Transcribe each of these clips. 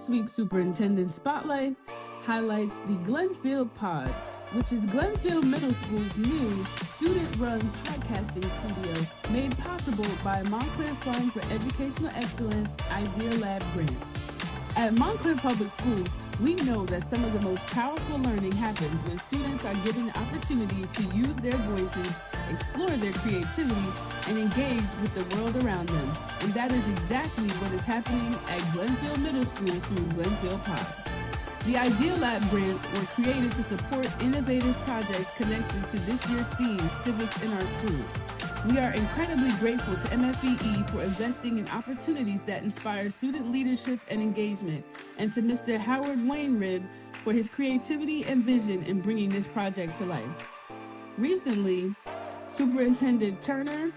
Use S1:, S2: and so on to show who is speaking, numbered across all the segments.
S1: week's Superintendent Spotlight highlights the Glenfield Pod, which is Glenfield Middle School's new student-run podcasting studio made possible by Montclair Fund for Educational Excellence Idea Lab grant. At Montclair Public Schools, we know that some of the most powerful learning happens when students are given the opportunity to use their voices, explore their creativity, and engage with the world around them. And that is exactly what is happening at Glenfield Middle School through Glenfield Pod. The Idea Lab grants were created to support innovative projects connected to this year's theme, Civics in Our Schools. We are incredibly grateful to MFEE for investing in opportunities that inspire student leadership and engagement, and to Mr. Howard Wainrib for his creativity and vision in bringing this project to life. Recently, Superintendent Turner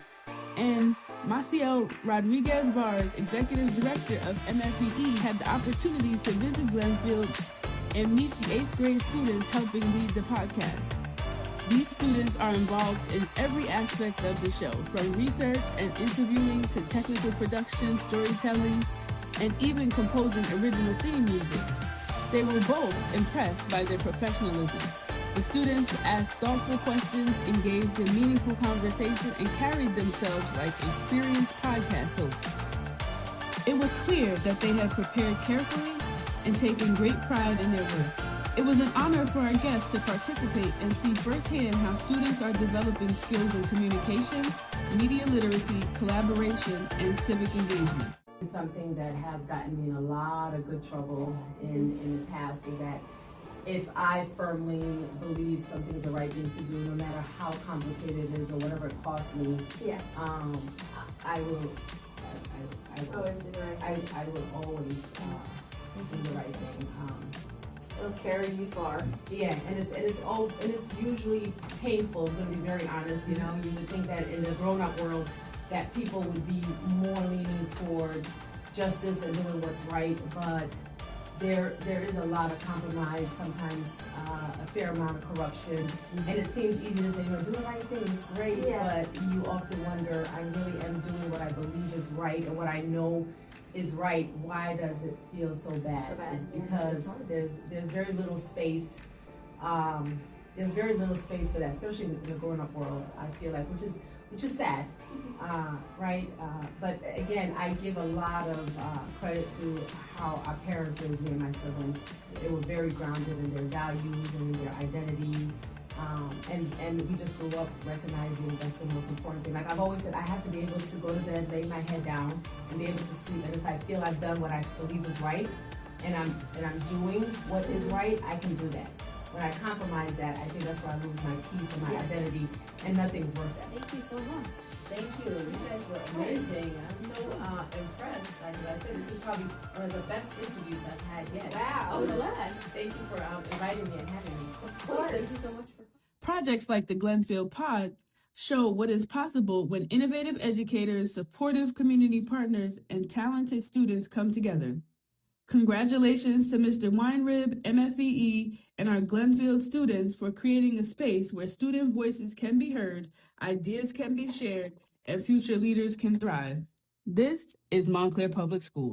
S1: and Maciel Rodriguez-Barres, Executive Director of MFEE, had the opportunity to visit Glenfield and meet the 8th grade students helping lead the podcast. These students are involved in every aspect of the show, from research and interviewing to technical production, storytelling, and even composing original theme music. They were both impressed by their professionalism. The students asked thoughtful questions, engaged in meaningful conversation, and carried themselves like experienced podcast hosts. It was clear that they had prepared carefully and taken great pride in their work. It was an honor for our guests to participate and see firsthand how students are developing skills in communication, media literacy, collaboration, and civic engagement.
S2: Something that has gotten me in a lot of good trouble in the past is that if I firmly believe something is the right thing to do, no matter how complicated it is or whatever it costs me, I will always do the right thing.
S3: It'll carry you far.
S2: Yeah, and it's usually painful. I'm gonna be very honest. You know, you would think that in the grown-up world that people would be more leaning towards justice and doing what's right, but there is a lot of compromise, sometimes a fair amount of corruption, and it seems easy to say, do the right thing, it's great, but you often wonder, I really am doing what I believe is right, or what I know is right, why does it feel so bad? It's because there's very little space, for that, especially in the grown-up world, I feel like, which is sad, right? But again, I give a lot of credit to how our parents raised me and my siblings. They were very grounded in their values and their identity, and we just grew up recognizing that's the most important thing. Like I've always said, I have to be able to go to bed, lay my head down, and be able to sleep. And if I feel I've done what I believe is right, and I'm doing what is right, I can do that. When I compromise that, I think that's where I lose my peace and my identity, and nothing's worth that.
S3: Thank you so much.
S2: Thank you. You guys were amazing. I'm so impressed. Like I said, this is probably one of the best interviews I've had yet.
S3: Wow.
S2: So glad. Thank you for inviting me and having me.
S3: Of course.
S2: Thank you so much for.
S1: Projects like the Glenfield Pod show what is possible when innovative educators, supportive community partners, and talented students come together. Congratulations to Mr. Weinrib, MFEE, and our Glenfield students for creating a space where student voices can be heard, ideas can be shared, and future leaders can thrive. This is Montclair Public Schools.